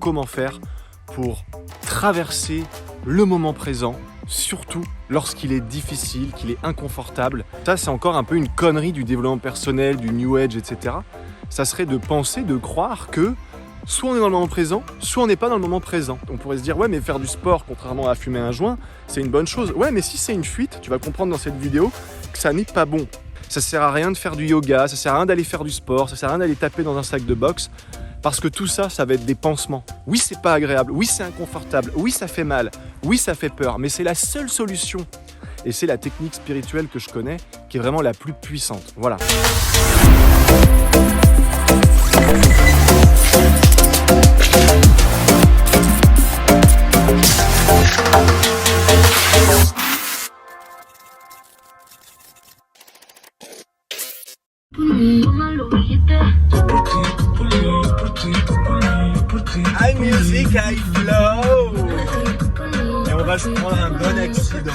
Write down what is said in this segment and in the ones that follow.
comment faire pour traverser le moment présent, surtout lorsqu'il est difficile, qu'il est inconfortable. Ça, c'est encore un peu une connerie du développement personnel, du New Age, etc. Ça serait de penser, de croire que soit on est dans le moment présent, soit on n'est pas dans le moment présent. On pourrait se dire, ouais, mais faire du sport, contrairement à fumer un joint, c'est une bonne chose. Ouais, mais si c'est une fuite, tu vas comprendre dans cette vidéo que ça n'est pas bon. Ça sert à rien de faire du yoga, ça sert à rien d'aller faire du sport, ça sert à rien d'aller taper dans un sac de boxe, parce que tout ça, ça va être des pansements. Oui, c'est pas agréable, oui, c'est inconfortable, oui, ça fait mal, oui, ça fait peur, mais c'est la seule solution. Et c'est la technique spirituelle que je connais qui est vraiment la plus puissante. Voilà. High music, high flow. Et on va se prendre un bon accident.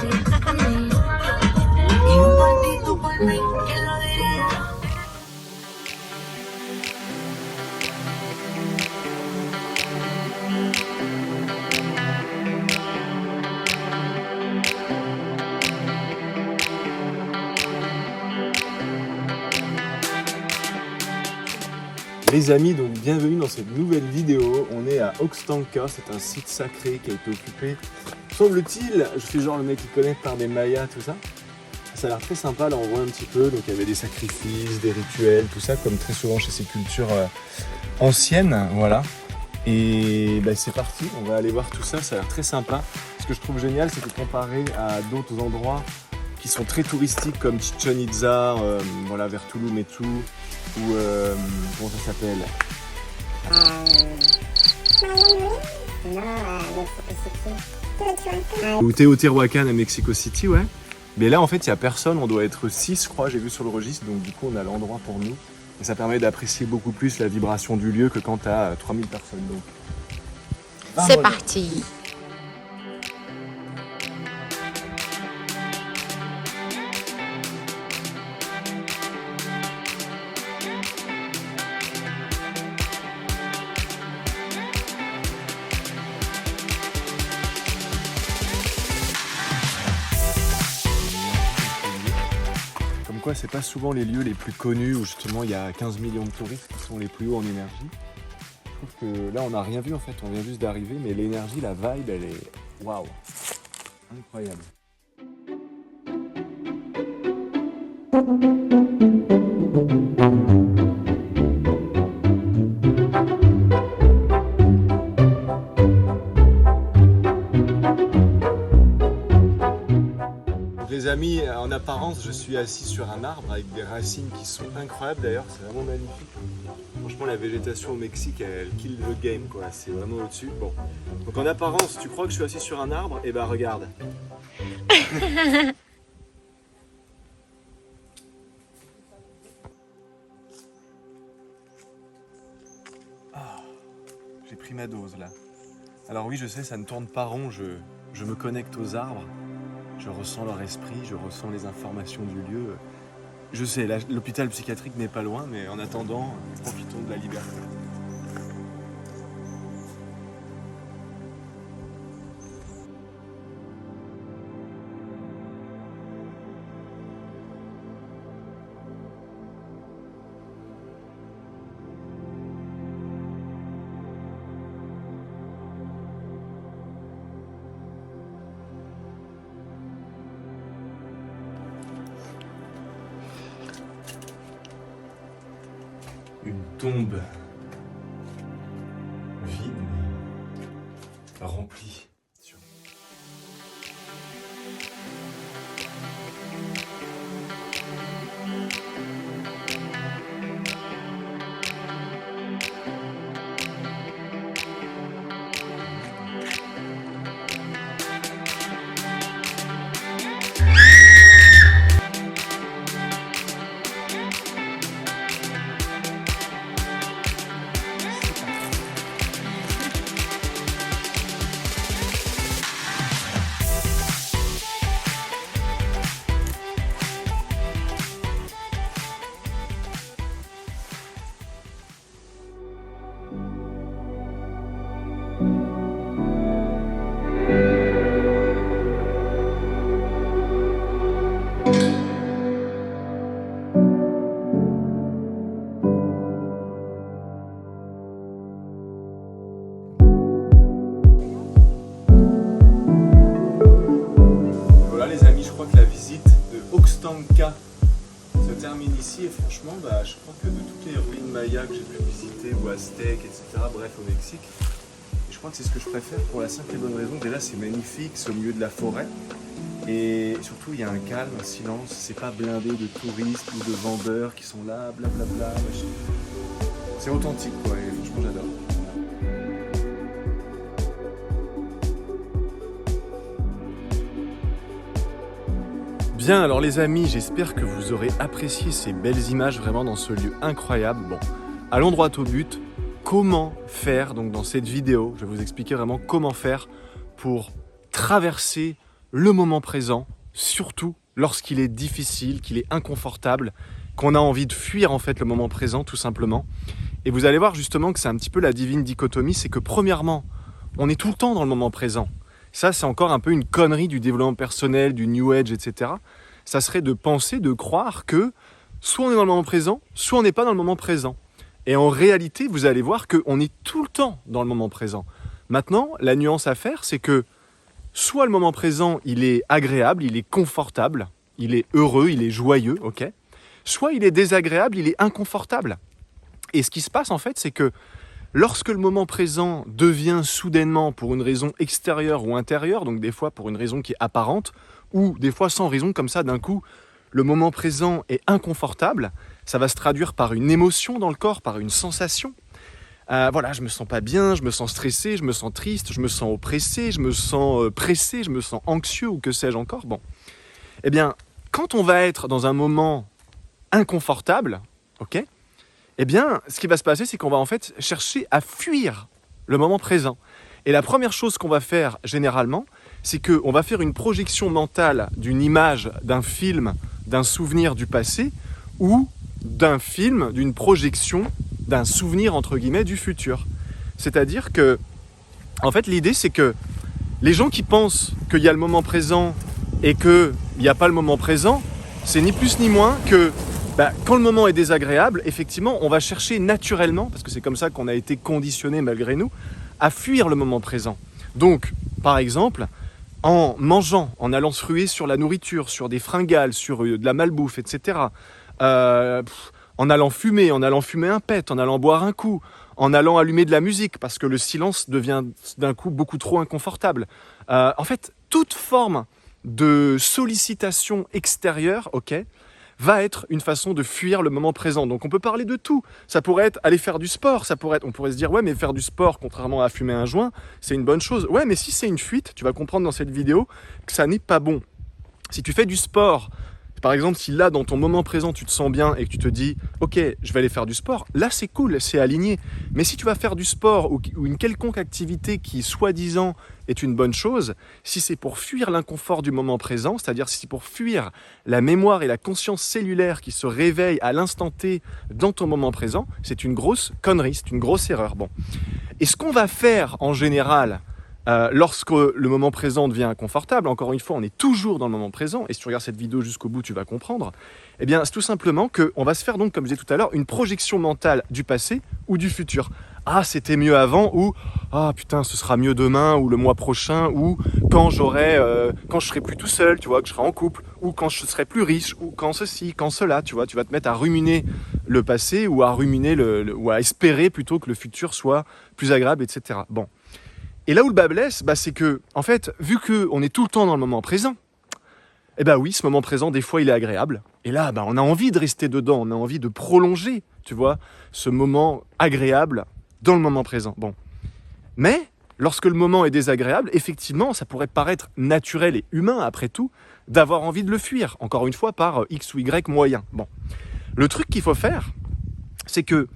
Les amis, donc bienvenue dans cette nouvelle vidéo. On est à Oxtanca, c'est un site sacré qui a été occupé, semble-t-il, je fais genre le mec qui connaît, par des Mayas, tout ça. Ça a l'air très sympa, là on voit un petit peu, donc il y avait des sacrifices, des rituels, tout ça, comme très souvent chez ces cultures anciennes, voilà. Et bah, c'est parti, on va aller voir tout ça, ça a l'air très sympa. Ce que je trouve génial, c'est que comparé à d'autres endroits qui sont très touristiques comme Chichen Itza, voilà, vers Tulum et tout, ou comment ça s'appelle, ou Teotihuacan à Mexico City, ouais. Mais là en fait il n'y a personne, on doit être 6 je crois, j'ai vu sur le registre, donc du coup on a l'endroit pour nous. Et ça permet d'apprécier beaucoup plus la vibration du lieu que quand tu as 3000 personnes. Donc. C'est parti. Comme quoi, c'est pas souvent les lieux les plus connus où justement il y a 15 millions de touristes qui sont les plus hauts en énergie. Je trouve que là, on n'a rien vu en fait, on vient juste d'arriver, mais l'énergie, la vibe, elle est waouh, incroyable. Les amis, en apparence, je suis assis sur un arbre avec des racines qui sont incroyables d'ailleurs, c'est vraiment magnifique. Franchement, la végétation au Mexique, elle kill the game, quoi. C'est vraiment au-dessus. Bon. Donc en apparence, tu crois que je suis assis sur un arbre? Eh ben regarde. Ah, j'ai pris ma dose là. Alors oui, je sais, ça ne tourne pas rond, je me connecte aux arbres. Je ressens leur esprit, je ressens les informations du lieu. Je sais, l'hôpital psychiatrique n'est pas loin, mais en attendant, profitons de la liberté. Une tombe vide, mais remplie. Tatanka se termine ici et franchement, je crois que de toutes les ruines mayas que j'ai pu visiter, ou aztèques, etc., bref, au Mexique, je crois que c'est ce que je préfère pour la simple et bonne raison. Déjà, c'est magnifique, c'est au milieu de la forêt. Et surtout, il y a un calme, un silence. C'est pas blindé de touristes ou de vendeurs qui sont là, blablabla. C'est authentique, quoi. Et franchement, j'adore. Bien, alors les amis, j'espère que vous aurez apprécié ces belles images vraiment dans ce lieu incroyable. Bon, allons droit au but. Comment faire, donc dans cette vidéo, je vais vous expliquer vraiment comment faire pour traverser le moment présent, surtout lorsqu'il est difficile, qu'il est inconfortable, qu'on a envie de fuir en fait le moment présent tout simplement. Et vous allez voir justement que c'est un petit peu la divine dichotomie, c'est que premièrement, on est tout le temps dans le moment présent. Ça, c'est encore un peu une connerie du développement personnel, du New Age, etc. Ça serait de penser, de croire que soit on est dans le moment présent, soit on n'est pas dans le moment présent. Et en réalité, vous allez voir qu'on est tout le temps dans le moment présent. Maintenant, la nuance à faire, c'est que soit le moment présent, il est agréable, il est confortable, il est heureux, il est joyeux, ok ? Soit il est désagréable, il est inconfortable. Et ce qui se passe en fait, c'est que lorsque le moment présent devient soudainement pour une raison extérieure ou intérieure, donc des fois pour une raison qui est apparente, ou des fois sans raison comme ça d'un coup, le moment présent est inconfortable, ça va se traduire par une émotion dans le corps, par une sensation. Voilà, je me sens pas bien, je me sens stressé, je me sens triste, je me sens oppressé, je me sens pressé, je me sens anxieux ou que sais-je encore. Bon, eh bien, quand on va être dans un moment inconfortable, ok ? Eh bien, ce qui va se passer, c'est qu'on va en fait chercher à fuir le moment présent. Et la première chose qu'on va faire généralement, c'est qu'on va faire une projection mentale d'une image, d'un film, d'un souvenir du passé ou d'un film, d'une projection, d'un souvenir entre guillemets du futur. C'est-à-dire que, en fait, l'idée c'est que les gens qui pensent qu'il y a le moment présent et qu'il n'y a pas le moment présent, c'est ni plus ni moins que quand le moment est désagréable, effectivement, on va chercher naturellement, parce que c'est comme ça qu'on a été conditionné malgré nous, à fuir le moment présent. Donc, par exemple, en mangeant, en allant se ruer sur la nourriture, sur des fringales, sur de la malbouffe, etc., en allant fumer un pet, en allant boire un coup, en allant allumer de la musique, parce que le silence devient d'un coup beaucoup trop inconfortable. En fait, toute forme de sollicitation extérieure, ok, va être une façon de fuir le moment présent. Donc on peut parler de tout. Ça pourrait être aller faire du sport, on pourrait se dire ouais mais faire du sport contrairement à fumer un joint, c'est une bonne chose. Ouais mais si c'est une fuite, tu vas comprendre dans cette vidéo que ça n'est pas bon. Si tu fais du sport, par exemple si là dans ton moment présent tu te sens bien et que tu te dis ok je vais aller faire du sport, là c'est cool, c'est aligné. Mais si tu vas faire du sport ou une quelconque activité qui soi-disant est une bonne chose, si c'est pour fuir l'inconfort du moment présent, c'est-à-dire si c'est pour fuir la mémoire et la conscience cellulaire qui se réveillent à l'instant T dans ton moment présent, c'est une grosse connerie, c'est une grosse erreur. Bon. Et ce qu'on va faire en général lorsque le moment présent devient inconfortable, encore une fois, on est toujours dans le moment présent, et si tu regardes cette vidéo jusqu'au bout, tu vas comprendre, eh bien, c'est tout simplement qu'on va se faire donc, comme je disais tout à l'heure, une projection mentale du passé ou du futur. Ah, c'était mieux avant, ou ah putain, ce sera mieux demain, ou le mois prochain, ou quand je serai plus tout seul, tu vois, que je serai en couple, ou quand je serai plus riche, ou quand ceci, quand cela, tu vois, tu vas te mettre à ruminer le passé, ou à ruminer ou à espérer plutôt que le futur soit plus agréable, etc. Bon. Et là où le bas blesse, c'est que, en fait, vu qu'on est tout le temps dans le moment présent, eh ben oui, ce moment présent, des fois, il est agréable. Et là, on a envie de rester dedans, on a envie de prolonger, tu vois, ce moment agréable dans le moment présent. Bon. Mais, lorsque le moment est désagréable, effectivement, ça pourrait paraître naturel et humain, après tout, d'avoir envie de le fuir, encore une fois, par X ou Y moyen. Bon. Le truc qu'il faut faire, c'est que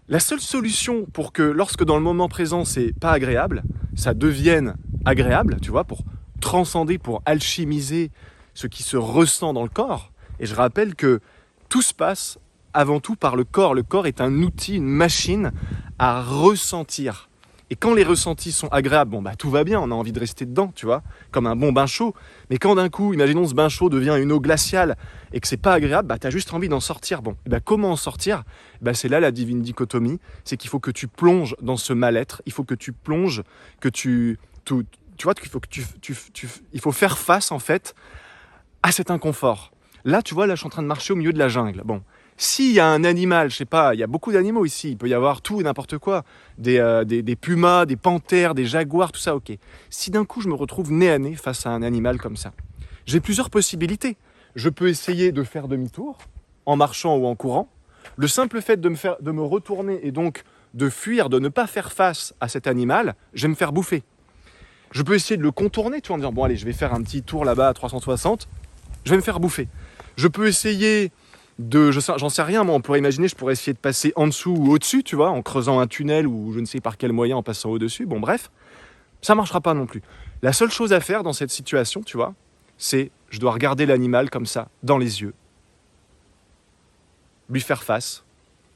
la seule solution pour que, lorsque dans le moment présent, c'est pas agréable, ça devienne agréable, tu vois, pour transcender, pour alchimiser ce qui se ressent dans le corps. Et je rappelle que tout se passe avant tout par le corps. Le corps est un outil, une machine à ressentir. Et quand les ressentis sont agréables, tout va bien, on a envie de rester dedans, tu vois, comme un bon bain chaud. Mais quand d'un coup, imaginons ce bain chaud devient une eau glaciale et que c'est pas agréable, t'as juste envie d'en sortir. Bon, comment en sortir ? C'est là la divine dichotomie, c'est qu'il faut que tu plonges dans ce mal-être, il faut que tu plonges, tu vois, qu'il faut que il faut faire face en fait à cet inconfort. Là, tu vois, là, je suis en train de marcher au milieu de la jungle. Bon, s'il y a un animal, je sais pas, il y a beaucoup d'animaux ici, il peut y avoir tout et n'importe quoi, des pumas, des panthères, des jaguars, tout ça, ok. Si d'un coup, je me retrouve nez à nez face à un animal comme ça, j'ai plusieurs possibilités. Je peux essayer de faire demi-tour, en marchant ou en courant. Le simple fait de me retourner et donc de fuir, de ne pas faire face à cet animal, je vais me faire bouffer. Je peux essayer de le contourner, tu vois, en me disant, bon allez, je vais faire un petit tour là-bas à 360, je vais me faire bouffer. Je peux essayer j'en sais rien, moi, on pourrait imaginer, je pourrais essayer de passer en dessous ou au-dessus, tu vois, en creusant un tunnel ou je ne sais par quel moyen, en passant au-dessus. Bon, bref, ça ne marchera pas non plus. La seule chose à faire dans cette situation, tu vois, c'est, je dois regarder l'animal comme ça, dans les yeux, lui faire face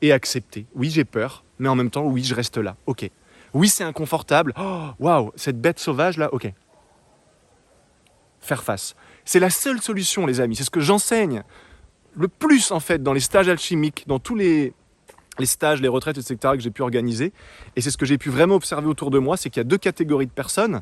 et accepter. Oui, j'ai peur, mais en même temps, oui, je reste là. Ok. Oui, c'est inconfortable. Oh, waouh, cette bête sauvage là, ok. Faire face. C'est la seule solution, les amis. C'est ce que j'enseigne le plus, en fait, dans les stages alchimiques, dans tous les stages, les retraites, etc., que j'ai pu organiser. Et c'est ce que j'ai pu vraiment observer autour de moi, c'est qu'il y a 2 catégories de personnes.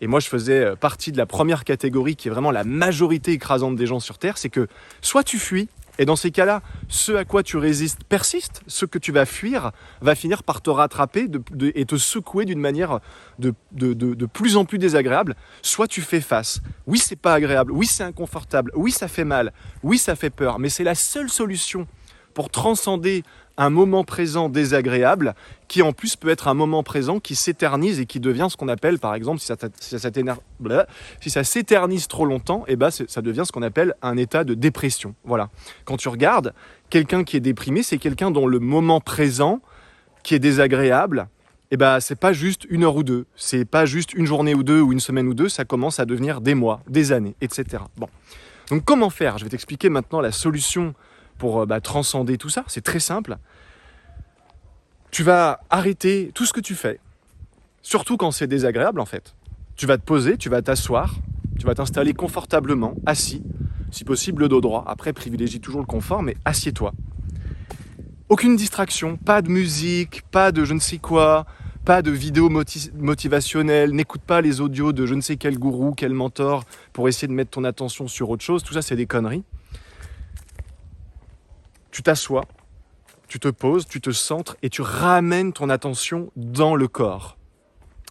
Et moi, je faisais partie de la première catégorie, qui est vraiment la majorité écrasante des gens sur Terre. C'est que soit tu fuis, et dans ces cas-là, ce à quoi tu résistes persiste, ce que tu vas fuir va finir par te rattraper et te secouer d'une manière de plus en plus désagréable. Soit tu fais face. Oui, c'est pas agréable. Oui, c'est inconfortable. Oui, ça fait mal. Oui, ça fait peur. Mais c'est la seule solution pour transcender un moment présent désagréable qui en plus peut être un moment présent qui s'éternise et qui devient ce qu'on appelle, par exemple, si ça s'éternise trop longtemps, et ben ça devient ce qu'on appelle un état de dépression. Voilà. Quand tu regardes, quelqu'un qui est déprimé, c'est quelqu'un dont le moment présent qui est désagréable, et ben c'est pas juste 1 heure ou 2, c'est pas juste une journée ou 2 ou une semaine ou 2, ça commence à devenir des mois, des années, etc. Bon. Donc comment faire ? Je vais t'expliquer maintenant la solution pour transcender tout ça. C'est très simple. Tu vas arrêter tout ce que tu fais, surtout quand c'est désagréable en fait. Tu vas te poser, tu vas t'asseoir, tu vas t'installer confortablement, assis, si possible le dos droit. Après, privilégie toujours le confort, mais assieds-toi. Aucune distraction, pas de musique, pas de je ne sais quoi, pas de vidéos motivationnelles, n'écoute pas les audios de je ne sais quel gourou, quel mentor pour essayer de mettre ton attention sur autre chose. Tout ça, c'est des conneries. Tu t'assois, tu te poses, tu te centres et tu ramènes ton attention dans le corps.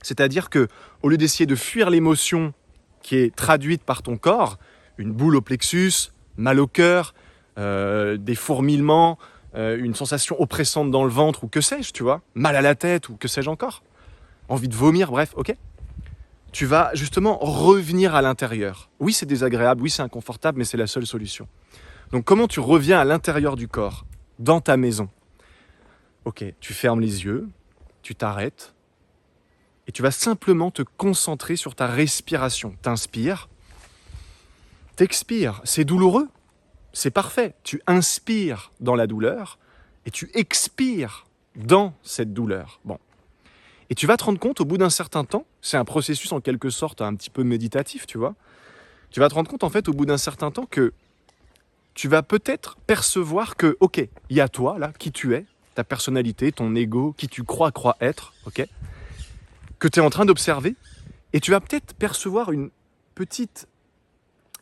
C'est-à-dire que, au lieu d'essayer de fuir l'émotion qui est traduite par ton corps, une boule au plexus, mal au cœur, des fourmillements, une sensation oppressante dans le ventre ou que sais-je, tu vois, mal à la tête ou que sais-je encore, envie de vomir, bref, ok. Tu vas justement revenir à l'intérieur. Oui, c'est désagréable, oui, c'est inconfortable, mais c'est la seule solution. Donc comment tu reviens à l'intérieur du corps, dans ta maison ? Ok, tu fermes les yeux, tu t'arrêtes et tu vas simplement te concentrer sur ta respiration. T'inspires, t'expires. C'est douloureux, c'est parfait. Tu inspires dans la douleur et tu expires dans cette douleur. Bon. Et tu vas te rendre compte au bout d'un certain temps, c'est un processus en quelque sorte un petit peu méditatif, tu vois. Tu vas te rendre compte en fait au bout d'un certain temps que tu vas peut-être percevoir que, ok, il y a toi, là, qui tu es, ta personnalité, ton ego, qui tu crois être, ok, que tu es en train d'observer, et tu vas peut-être percevoir une petite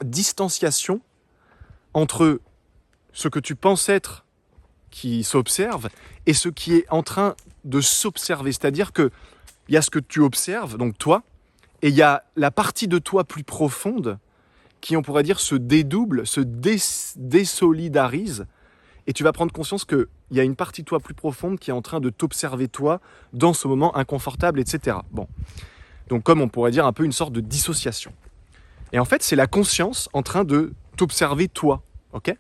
distanciation entre ce que tu penses être qui s'observe et ce qui est en train de s'observer. C'est-à-dire qu'il y a ce que tu observes, donc toi, et il y a la partie de toi plus profonde qui, on pourrait dire, se dédouble, se désolidarise, et tu vas prendre conscience qu'il y a une partie de toi plus profonde qui est en train de t'observer toi dans ce moment inconfortable, etc. Bon. Donc comme on pourrait dire un peu une sorte de dissociation. Et en fait, c'est la conscience en train de t'observer toi, ok ?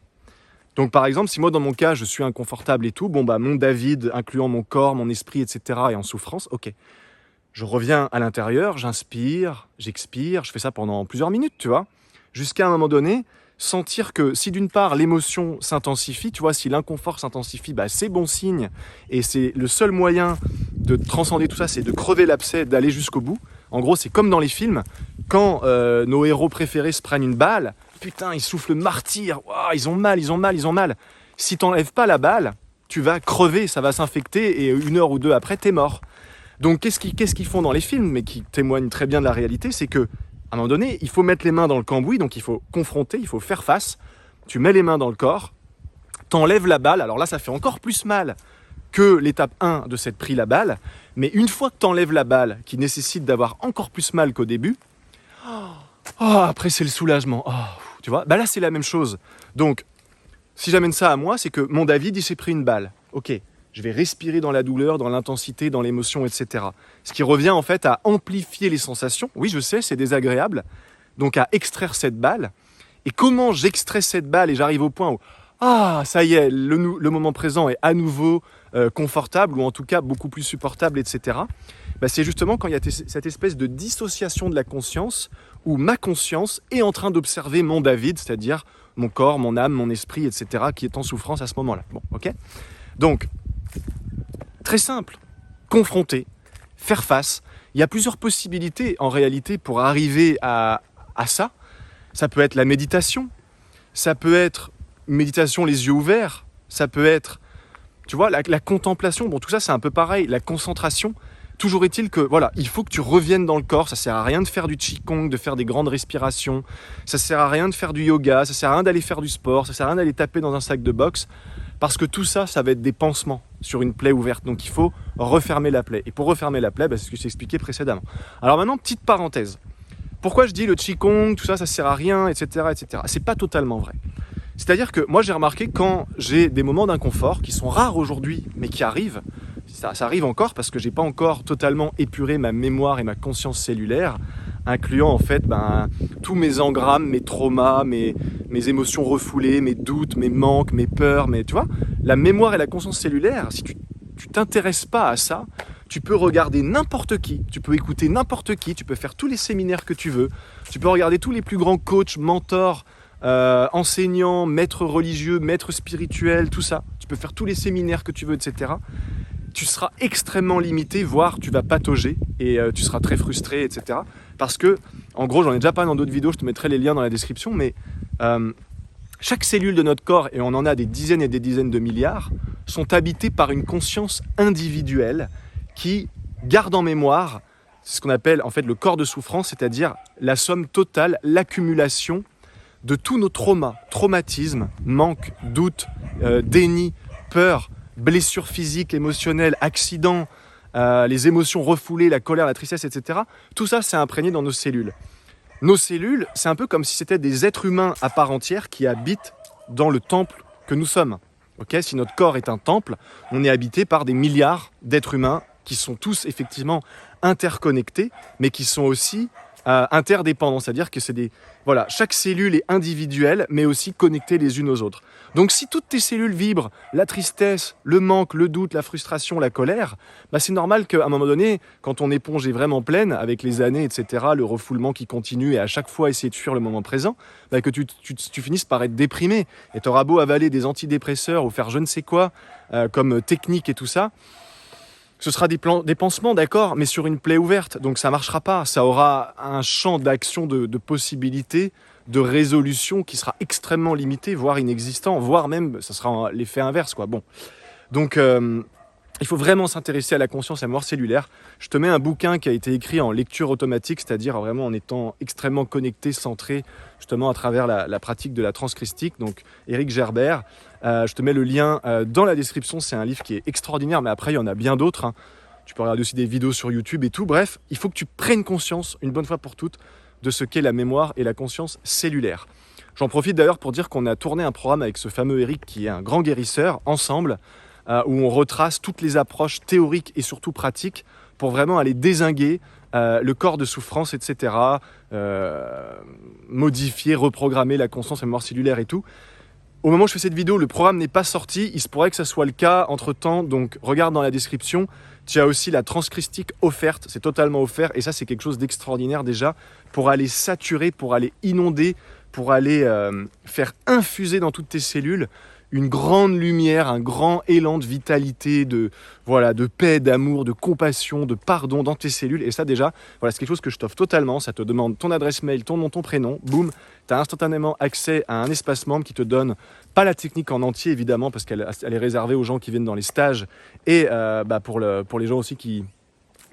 Donc par exemple, si moi dans mon cas, je suis inconfortable et tout, mon David, incluant mon corps, mon esprit, etc., est en souffrance, ok. Je reviens à l'intérieur, j'inspire, j'expire, je fais ça pendant plusieurs minutes, tu vois ? Jusqu'à un moment donné, sentir que si d'une part l'émotion s'intensifie, tu vois, si l'inconfort s'intensifie, c'est bon signe, et c'est le seul moyen de transcender tout ça, c'est de crever l'abcès, d'aller jusqu'au bout. En gros, c'est comme dans les films, quand nos héros préférés se prennent une balle, putain, ils soufflent martyr, wow, ils ont mal. Si t'enlèves pas la balle, tu vas crever, ça va s'infecter, et 1 heure ou 2 après, t'es mort. Donc qu'est-ce qu'ils font dans les films, mais qui témoignent très bien de la réalité, c'est que à un moment donné, il faut mettre les mains dans le cambouis, donc il faut confronter, il faut faire face, tu mets les mains dans le corps, t'enlèves la balle. Alors là, ça fait encore plus mal que l'étape 1 de cette prise la balle. Mais une fois que t'enlèves la balle, qui nécessite d'avoir encore plus mal qu'au début, après c'est le soulagement. Tu vois, là c'est la même chose. Donc, si j'amène ça à moi, c'est que mon David, il s'est pris une balle. Ok, je vais respirer dans la douleur, dans l'intensité, dans l'émotion, etc. Ce qui revient en fait à amplifier les sensations. Oui, je sais, c'est désagréable. Donc à extraire cette balle. Et comment j'extrais cette balle et j'arrive au point où ça y est, le moment présent est à nouveau confortable ou en tout cas beaucoup plus supportable, etc. C'est justement quand il y a cette espèce de dissociation de la conscience où ma conscience est en train d'observer mon David, c'est-à-dire mon corps, mon âme, mon esprit, etc. qui est en souffrance à ce moment-là. Bon, ok ? Donc, très simple, confronter, faire face. Il y a plusieurs possibilités en réalité pour arriver à ça. Ça peut être la méditation, ça peut être une méditation les yeux ouverts, ça peut être, tu vois, la contemplation. Bon, tout ça c'est un peu pareil, la concentration. Toujours est-il que, voilà, il faut que tu reviennes dans le corps. Ça sert à rien de faire du qigong, de faire des grandes respirations. Ça sert à rien de faire du yoga. Ça sert à rien d'aller faire du sport. Ça sert à rien d'aller taper dans un sac de boxe. Parce que tout ça, ça va être des pansements sur une plaie ouverte. Donc il faut refermer la plaie. Et pour refermer la plaie, c'est ce que je t'ai expliqué précédemment. Alors maintenant, petite parenthèse. Pourquoi je dis le qigong, tout ça, ça sert à rien, etc., etc. C'est pas totalement vrai. C'est-à-dire que moi, j'ai remarqué quand j'ai des moments d'inconfort, qui sont rares aujourd'hui, mais qui arrivent, ça arrive encore parce que j'ai pas encore totalement épuré ma mémoire et ma conscience cellulaire, incluant en fait tous mes engrammes, mes traumas, mes émotions refoulées, mes doutes, mes manques, mes peurs, tu vois, la mémoire et la conscience cellulaire, si tu t'intéresses pas à ça, tu peux regarder n'importe qui, tu peux écouter n'importe qui, tu peux faire tous les séminaires que tu veux, tu peux regarder tous les plus grands coachs, mentors, enseignants, maîtres religieux, maîtres spirituels, tout ça. Tu peux faire tous les séminaires que tu veux, etc. Tu seras extrêmement limité, voire tu vas patauger et tu seras très frustré, etc. Parce que, en gros, j'en ai déjà parlé dans d'autres vidéos, je te mettrai les liens dans la description, mais chaque cellule de notre corps, et on en a des dizaines et des dizaines de milliards, sont habitées par une conscience individuelle qui garde en mémoire ce qu'on appelle en fait le corps de souffrance, c'est-à-dire la somme totale, l'accumulation de tous nos traumatismes, manque, doute, déni, peur, blessures physiques, émotionnelles, accidents, les émotions refoulées, la colère, la tristesse, etc. Tout ça, c'est imprégné dans nos cellules. Nos cellules, c'est un peu comme si c'était des êtres humains à part entière qui habitent dans le temple que nous sommes. Okay ? Si notre corps est un temple, on est habité par des milliards d'êtres humains qui sont tous effectivement interconnectés, mais qui sont aussi interdépendants. C'est-à-dire que chaque cellule est individuelle, mais aussi connectée les unes aux autres. Donc si toutes tes cellules vibrent, la tristesse, le manque, le doute, la frustration, la colère, c'est normal qu'à un moment donné, quand ton éponge est vraiment pleine, avec les années, etc., le refoulement qui continue et à chaque fois essayer de fuir le moment présent, que tu finisses par être déprimé. Et tu auras beau avaler des antidépresseurs ou faire je ne sais quoi comme technique et tout ça, ce sera des pansements, d'accord, mais sur une plaie ouverte, donc ça ne marchera pas. Ça aura un champ d'action, de possibilités, de résolution qui sera extrêmement limité, voire inexistant, voire même, ça sera l'effet inverse, quoi. Bon. Donc, il faut vraiment s'intéresser à la conscience et à la mémoire cellulaire. Je te mets un bouquin qui a été écrit en lecture automatique, c'est-à-dire vraiment en étant extrêmement connecté, centré, justement à travers la pratique de la transchristique, donc Éric Gerbert. Je te mets le lien dans la description, c'est un livre qui est extraordinaire, mais après il y en a bien d'autres. Tu peux regarder aussi des vidéos sur YouTube et tout. Bref, il faut que tu prennes conscience, une bonne fois pour toutes, de ce qu'est la mémoire et la conscience cellulaire. J'en profite d'ailleurs pour dire qu'on a tourné un programme avec ce fameux Éric qui est un grand guérisseur, ensemble, où on retrace toutes les approches théoriques et surtout pratiques pour vraiment aller dézinguer le corps de souffrance, etc., modifier, reprogrammer la conscience, la mémoire cellulaire et tout. Au moment où je fais cette vidéo, le programme n'est pas sorti. Il se pourrait que ça soit le cas entre-temps, donc regarde dans la description. Tu as aussi la transchristique offerte, c'est totalement offert. Et ça, c'est quelque chose d'extraordinaire déjà pour aller saturer, pour aller inonder, pour aller faire infuser dans toutes tes cellules une grande lumière, un grand élan de vitalité, de paix, d'amour, de compassion, de pardon dans tes cellules. Et ça déjà, c'est quelque chose que je t'offre totalement. Ça te demande ton adresse mail, ton nom, ton prénom. Boum, tu as instantanément accès à un espace membre qui te donne, pas la technique en entier évidemment, parce qu'elle est réservée aux gens qui viennent dans les stages et pour les gens aussi qui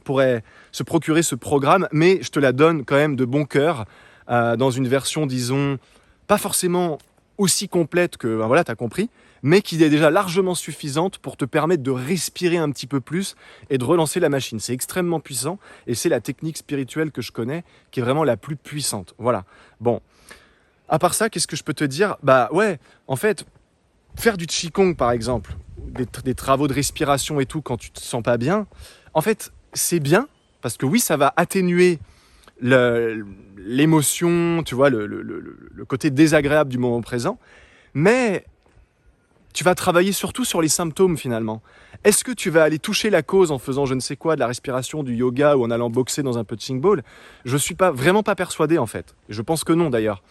pourraient se procurer ce programme. Mais je te la donne quand même de bon cœur dans une version, disons, pas forcément aussi complète que, ben voilà, tu as compris, mais qui est déjà largement suffisante pour te permettre de respirer un petit peu plus et de relancer la machine. C'est extrêmement puissant et c'est la technique spirituelle que je connais qui est vraiment la plus puissante. Voilà. Bon. À part ça, qu'est-ce que je peux te dire? Bah ouais, en fait, faire du Qigong par exemple, des travaux de respiration et tout quand tu te sens pas bien, en fait, c'est bien parce que oui, ça va atténuer l'émotion, tu vois, le côté désagréable du moment présent, mais tu vas travailler surtout sur les symptômes finalement. Est-ce que tu vas aller toucher la cause en faisant je ne sais quoi, de la respiration, du yoga ou en allant boxer dans un punching ball? Je suis vraiment pas persuadé en fait. Je pense que non d'ailleurs.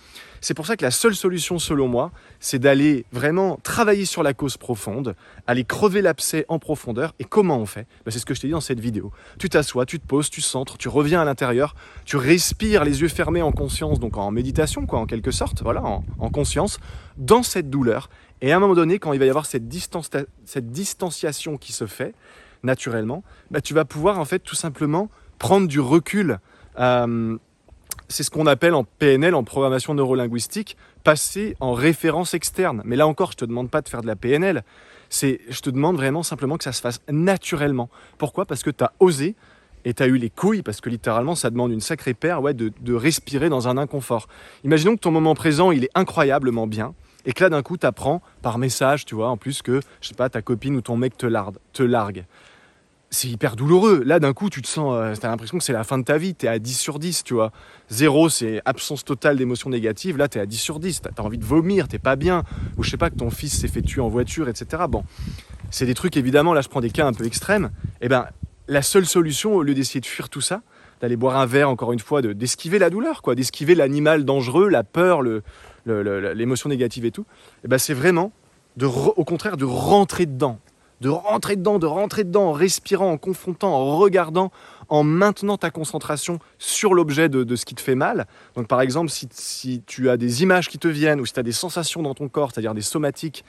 C'est pour ça que la seule solution selon moi, c'est d'aller vraiment travailler sur la cause profonde, aller crever l'abcès en profondeur. Et comment on fait? C'est ce que je t'ai dit dans cette vidéo. Tu t'assois, tu te poses, tu centres, tu reviens à l'intérieur, tu respires les yeux fermés en conscience, donc en méditation quoi, en quelque sorte, voilà, en conscience, dans cette douleur. Et à un moment donné, quand il va y avoir cette distanciation qui se fait naturellement, tu vas pouvoir en fait tout simplement prendre du recul. C'est ce qu'on appelle en PNL, en programmation neurolinguistique, passer en référence externe. Mais là encore, je ne te demande pas de faire de la PNL. Je te demande vraiment simplement que ça se fasse naturellement. Pourquoi? Parce que tu as osé et tu as eu les couilles, parce que littéralement, ça demande une sacrée paire de respirer dans un inconfort. Imaginons que ton moment présent, il est incroyablement bien. Et que là, d'un coup, tu apprends par message, tu vois, en plus que, je sais pas, ta copine ou ton mec te largue. C'est hyper douloureux. Là, d'un coup, tu te sens, t'as l'impression que c'est la fin de ta vie. T'es à 10 sur 10, tu vois. 0, c'est absence totale d'émotions négatives. Là, t'es à 10 sur 10. T'as envie de vomir, t'es pas bien. Ou je sais pas, que ton fils s'est fait tuer en voiture, etc. Bon, c'est des trucs, évidemment, là, je prends des cas un peu extrêmes. Eh ben, la seule solution, au lieu d'essayer de fuir tout ça, d'aller boire un verre, encore une fois, d'esquiver la douleur, quoi, d'esquiver l'animal dangereux, la peur, l'émotion négative et tout, c'est vraiment, au contraire, de rentrer dedans, en respirant, en confrontant, en regardant, en maintenant ta concentration sur l'objet de ce qui te fait mal. Donc par exemple, si tu as des images qui te viennent ou si tu as des sensations dans ton corps, c'est-à-dire des somatiques,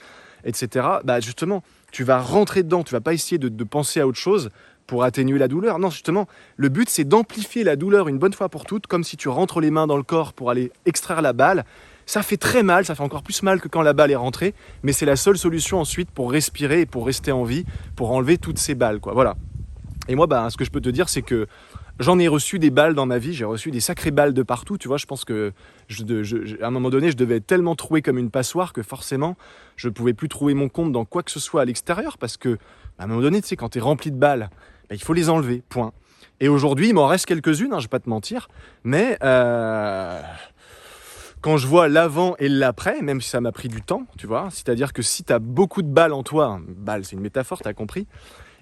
etc., justement, tu vas rentrer dedans, tu vas pas essayer de penser à autre chose pour atténuer la douleur. Non, justement, le but, c'est d'amplifier la douleur une bonne fois pour toutes, comme si tu rentres les mains dans le corps pour aller extraire la balle. Ça fait très mal, ça fait encore plus mal que quand la balle est rentrée, mais c'est la seule solution ensuite pour respirer et pour rester en vie, pour enlever toutes ces balles, quoi. Voilà. Et moi, ce que je peux te dire, c'est que j'en ai reçu des balles dans ma vie, j'ai reçu des sacrées balles de partout, tu vois. Je pense que à un moment donné, je devais être tellement troué comme une passoire que forcément, je ne pouvais plus trouver mon compte dans quoi que ce soit à l'extérieur, parce que à un moment donné, tu sais, quand tu es rempli de balles, il faut les enlever, point. Et aujourd'hui, il m'en reste quelques-unes, je ne vais pas te mentir, mais quand je vois l'avant et l'après, même si ça m'a pris du temps, tu vois, c'est-à-dire que si tu as beaucoup de balles en toi, balles, c'est une métaphore, tu as compris,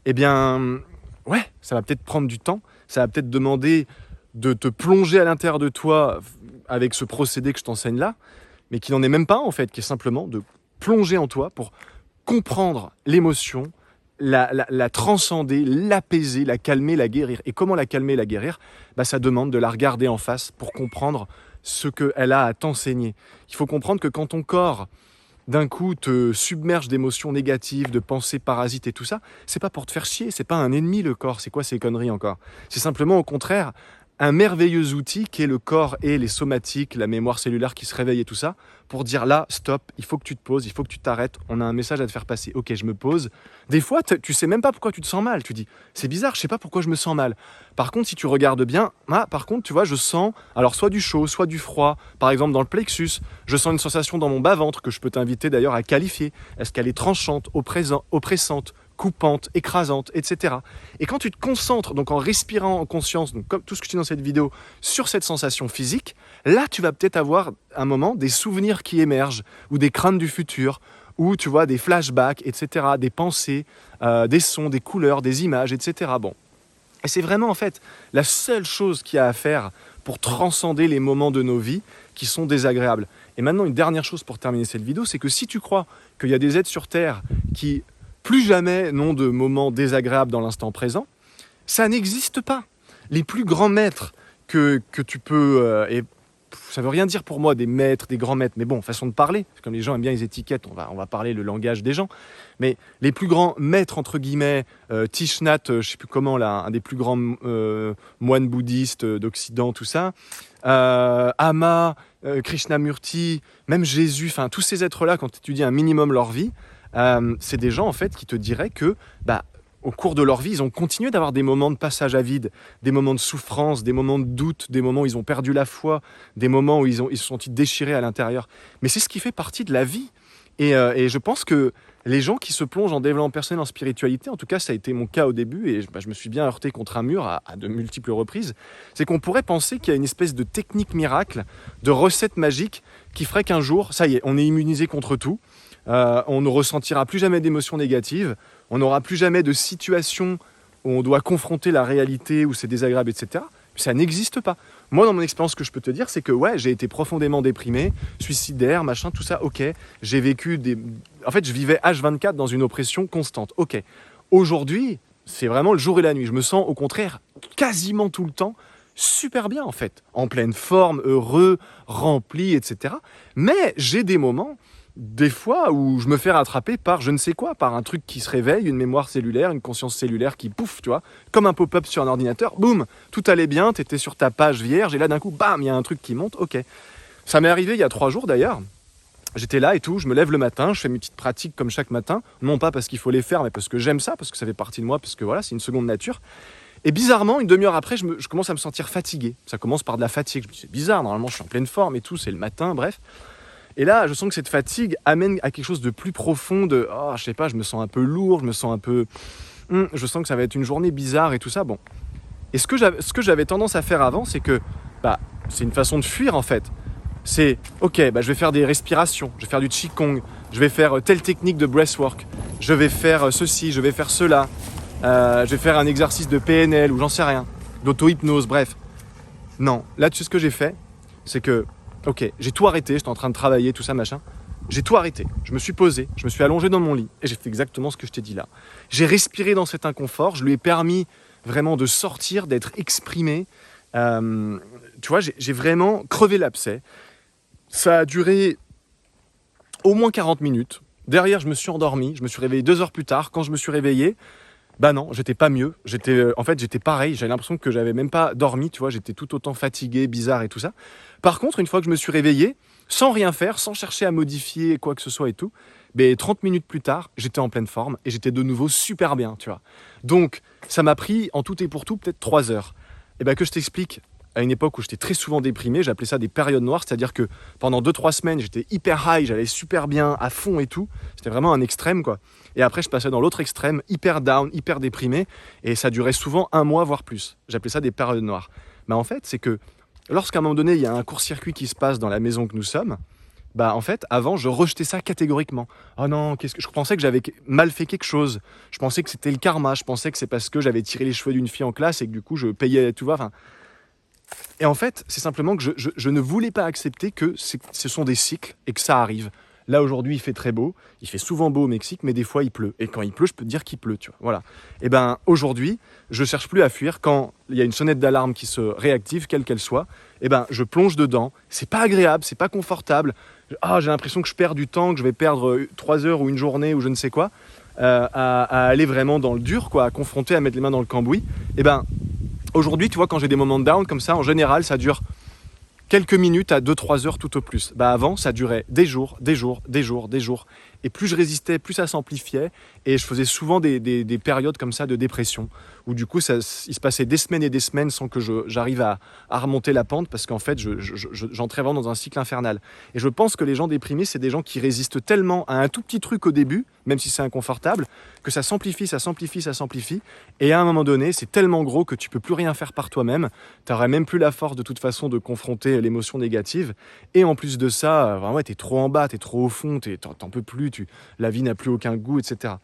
eh bien, ouais, ça va peut-être prendre du temps, ça va peut-être demander de te plonger à l'intérieur de toi avec ce procédé que je t'enseigne là, mais qui n'en est même pas en fait, qui est simplement de plonger en toi pour comprendre l'émotion, la transcender, l'apaiser, la calmer, la guérir. Et comment la calmer, la guérir? Ça demande de la regarder en face pour comprendre ce qu'elle a à t'enseigner. Il faut comprendre que quand ton corps, d'un coup, te submerge d'émotions négatives, de pensées parasites et tout ça, c'est pas pour te faire chier, c'est pas un ennemi le corps, c'est quoi ces conneries encore? C'est simplement au contraire un merveilleux outil qui est le corps et les somatiques, la mémoire cellulaire qui se réveille et tout ça, pour dire là, stop, il faut que tu te poses, il faut que tu t'arrêtes, on a un message à te faire passer. Ok, je me pose. Des fois, tu sais même pas pourquoi tu te sens mal. Tu dis, c'est bizarre, je sais pas pourquoi je me sens mal. Par contre, si tu regardes bien, par contre, tu vois, je sens, alors soit du chaud, soit du froid. Par exemple, dans le plexus, je sens une sensation dans mon bas-ventre que je peux t'inviter d'ailleurs à qualifier. Est-ce qu'elle est tranchante, oppressante, coupante, écrasante, etc. Et quand tu te concentres, donc en respirant en conscience, donc comme tout ce que je dis dans cette vidéo, sur cette sensation physique, là tu vas peut-être avoir un moment des souvenirs qui émergent, ou des craintes du futur, ou tu vois des flashbacks, etc., des pensées, des sons, des couleurs, des images, etc. Bon. Et c'est vraiment en fait la seule chose qu'il y a à faire pour transcender les moments de nos vies qui sont désagréables. Et maintenant, une dernière chose pour terminer cette vidéo, c'est que si tu crois qu'il y a des êtres sur Terre qui plus jamais n'ont de moments désagréables dans l'instant présent, ça n'existe pas. Les plus grands maîtres que tu peux ça veut rien dire pour moi, des maîtres, des grands maîtres, mais bon, façon de parler, comme les gens aiment bien les étiquettes, on va parler le langage des gens, mais les plus grands maîtres, entre guillemets, Thich Nhat, je sais plus comment, là, un des plus grands moines bouddhistes d'Occident, tout ça, Ama, Krishnamurti, même Jésus, enfin tous ces êtres-là, quand tu étudies un minimum leur vie, c'est des gens en fait qui te diraient que au cours de leur vie, ils ont continué d'avoir des moments de passage à vide, des moments de souffrance, des moments de doute, des moments où ils ont perdu la foi, des moments où ils se sont déchirés à l'intérieur. Mais c'est ce qui fait partie de la vie. Et je pense que les gens qui se plongent en développement personnel, en spiritualité, en tout cas ça a été mon cas au début, et je me suis bien heurté contre un mur à de multiples reprises, c'est qu'on pourrait penser qu'il y a une espèce de technique miracle, de recette magique, qui ferait qu'un jour, ça y est, on est immunisé contre tout, on ne ressentira plus jamais d'émotions négatives, on n'aura plus jamais de situation où on doit confronter la réalité, où c'est désagréable, etc. Ça n'existe pas. Moi, dans mon expérience, ce que je peux te dire, c'est que ouais, j'ai été profondément déprimé, suicidaire, machin, tout ça, ok. J'ai vécu En fait, je vivais H24 dans une oppression constante, ok. Aujourd'hui, c'est vraiment le jour et la nuit. Je me sens, au contraire, quasiment tout le temps super bien, en fait. En pleine forme, heureux, rempli, etc. Mais j'ai des moments, des fois où je me fais rattraper par je ne sais quoi, par un truc qui se réveille, une mémoire cellulaire, une conscience cellulaire qui pouf, tu vois, comme un pop-up sur un ordinateur, boum, tout allait bien, t'étais sur ta page vierge, et là d'un coup, bam, il y a un truc qui monte, ok. Ça m'est arrivé il y a 3 jours d'ailleurs, j'étais là et tout, je me lève le matin, je fais mes petites pratiques comme chaque matin, non pas parce qu'il faut les faire, mais parce que j'aime ça, parce que ça fait partie de moi, parce que voilà, c'est une seconde nature. Et bizarrement, une demi-heure après, je commence à me sentir fatigué. Ça commence par de la fatigue, je me dis c'est bizarre, normalement je suis en pleine forme et tout, c'est le matin, bref. Et là, je sens que cette fatigue amène à quelque chose de plus profond, je sais pas, je me sens un peu lourd, je me sens un peu... je sens que ça va être une journée bizarre et tout ça, bon. Et ce que j'avais tendance à faire avant, c'est que, c'est une façon de fuir en fait. C'est, ok, je vais faire des respirations, je vais faire du Qigong, je vais faire telle technique de breathwork, je vais faire ceci, je vais faire cela, je vais faire un exercice de PNL ou j'en sais rien, d'auto-hypnose, bref. Non, là, tu sais ce que j'ai fait, c'est que ok, j'ai tout arrêté, j'étais en train de travailler, tout ça, machin. J'ai tout arrêté, je me suis posé, je me suis allongé dans mon lit et j'ai fait exactement ce que je t'ai dit là. J'ai respiré dans cet inconfort, je lui ai permis vraiment de sortir, d'être exprimé. Tu vois, j'ai vraiment crevé l'abcès. Ça a duré au moins 40 minutes. Derrière, je me suis endormi, je me suis réveillé 2 heures plus tard. Quand je me suis réveillé, non, j'étais pas mieux. En fait, j'étais pareil. J'avais l'impression que j'avais même pas dormi, tu vois. J'étais tout autant fatigué, bizarre et tout ça. Par contre, une fois que je me suis réveillé, sans rien faire, sans chercher à modifier quoi que ce soit et tout, 30 minutes plus tard, j'étais en pleine forme et j'étais de nouveau super bien, tu vois. Donc, ça m'a pris en tout et pour tout peut-être 3 heures. Et que je t'explique, à une époque où j'étais très souvent déprimé, j'appelais ça des périodes noires, c'est-à-dire que pendant 2-3 semaines, j'étais hyper high, j'allais super bien, à fond et tout. C'était vraiment un extrême, quoi. Et après, je passais dans l'autre extrême, hyper down, hyper déprimé, et ça durait souvent 1 mois, voire plus. J'appelais ça des périodes noires. Mais en fait, c'est que lorsqu'à un moment donné, il y a un court-circuit qui se passe dans la maison que nous sommes, en fait, avant, je rejetais ça catégoriquement. Oh non, je pensais que j'avais mal fait quelque chose. Je pensais que c'était le karma. Je pensais que c'est parce que j'avais tiré les cheveux d'une fille en classe et que du coup, je payais, tu vois. Enfin, et en fait, c'est simplement que je ne voulais pas accepter que ce sont des cycles et que ça arrive. Là, aujourd'hui, il fait très beau. Il fait souvent beau au Mexique, mais des fois, il pleut. Et quand il pleut, je peux te dire qu'il pleut, tu vois. Voilà. Et aujourd'hui, je cherche plus à fuir. Quand il y a une sonnette d'alarme qui se réactive, quelle qu'elle soit, je plonge dedans. C'est pas agréable, c'est pas confortable. J'ai l'impression que je perds du temps, que je vais perdre 3 heures ou une journée ou je ne sais quoi, à aller vraiment dans le dur, quoi, à confronter, à mettre les mains dans le cambouis. Aujourd'hui, tu vois, quand j'ai des moments de down comme ça, en général, ça dure quelques minutes à 2-3 heures tout au plus. Avant, ça durait des jours. Et plus je résistais, plus ça s'amplifiait. Et je faisais souvent des périodes comme ça de dépression, où du coup, il se passait des semaines et des semaines sans que j'arrive à remonter la pente, parce qu'en fait, j'entrais vraiment dans un cycle infernal. Et je pense que les gens déprimés, c'est des gens qui résistent tellement à un tout petit truc au début, même si c'est inconfortable, que ça s'amplifie. Et à un moment donné, c'est tellement gros que tu peux plus rien faire par toi-même. Tu n'aurais même plus la force de toute façon de confronter l'émotion négative. Et en plus de ça, t'es trop en bas, t'es trop au fond, t'en peux plus, la vie n'a plus aucun goût, etc.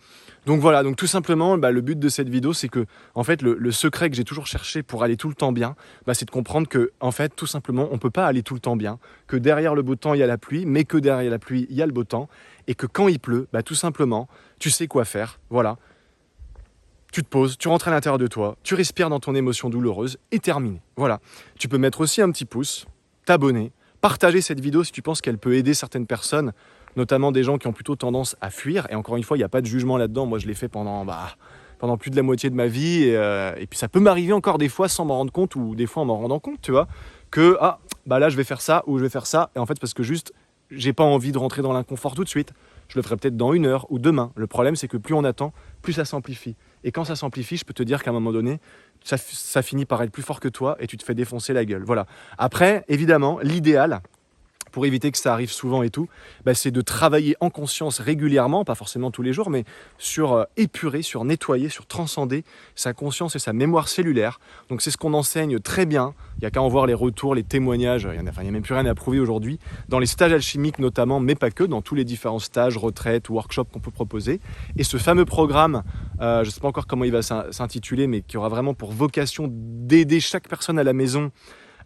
Donc voilà, donc tout simplement, le but de cette vidéo, c'est que, en fait, le secret que j'ai toujours cherché pour aller tout le temps bien, c'est de comprendre que, en fait, tout simplement, on peut pas aller tout le temps bien, que derrière le beau temps, il y a la pluie, mais que derrière la pluie, il y a le beau temps, et que quand il pleut, tout simplement, tu sais quoi faire, voilà. Tu te poses, tu rentres à l'intérieur de toi, tu respires dans ton émotion douloureuse, et terminé. Voilà. Tu peux mettre aussi un petit pouce, t'abonner, partager cette vidéo si tu penses qu'elle peut aider certaines personnes, notamment des gens qui ont plutôt tendance à fuir. Et encore une fois, il n'y a pas de jugement là-dedans. Moi, je l'ai fait pendant plus de la moitié de ma vie. Et puis ça peut m'arriver encore des fois sans m'en rendre compte, ou des fois en m'en rendant compte, tu vois, que là, je vais faire ça ou je vais faire ça. Et en fait, parce que juste, j'ai pas envie de rentrer dans l'inconfort tout de suite. Je le ferai peut-être dans 1 heure ou demain. Le problème, c'est que plus on attend, plus ça s'amplifie. Et quand ça s'amplifie, je peux te dire qu'à un moment donné, ça finit par être plus fort que toi et tu te fais défoncer la gueule. Voilà. Après, évidemment, l'idéal, pour éviter que ça arrive souvent et tout, c'est de travailler en conscience régulièrement, pas forcément tous les jours, mais sur épurer, sur nettoyer, sur transcender sa conscience et sa mémoire cellulaire. Donc c'est ce qu'on enseigne très bien. Il n'y a qu'à en voir les retours, les témoignages. Il n'y a même plus rien à prouver aujourd'hui. Dans les stages alchimiques notamment, mais pas que, dans tous les différents stages, retraites, workshops qu'on peut proposer. Et ce fameux programme, je ne sais pas encore comment il va s'intituler, mais qui aura vraiment pour vocation d'aider chaque personne à la maison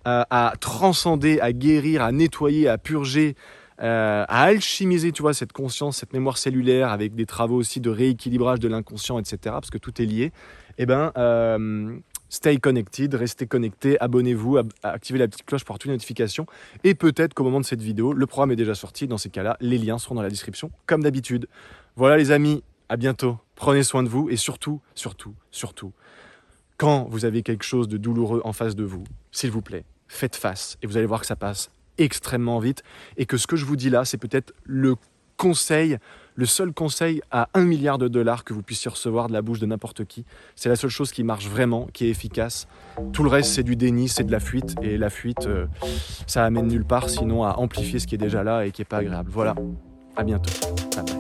à transcender, à guérir, à nettoyer, à purger, à alchimiser, tu vois, cette conscience, cette mémoire cellulaire, avec des travaux aussi de rééquilibrage de l'inconscient, etc., parce que tout est lié. Stay connected, restez connectés, abonnez-vous, activez la petite cloche pour toutes les notifications, et peut-être qu'au moment de cette vidéo, le programme est déjà sorti. Dans ces cas-là, les liens seront dans la description, comme d'habitude. Voilà les amis, à bientôt, prenez soin de vous, et surtout, quand vous avez quelque chose de douloureux en face de vous, s'il vous plaît, faites face et vous allez voir que ça passe extrêmement vite et que ce que je vous dis là, c'est peut-être le seul conseil à $1 milliard que vous puissiez recevoir de la bouche de n'importe qui. C'est la seule chose qui marche vraiment, qui est efficace. Tout le reste, c'est du déni, c'est de la fuite. Et la fuite, ça amène nulle part, sinon à amplifier ce qui est déjà là et qui n'est pas agréable. Voilà, à bientôt. Bye bye.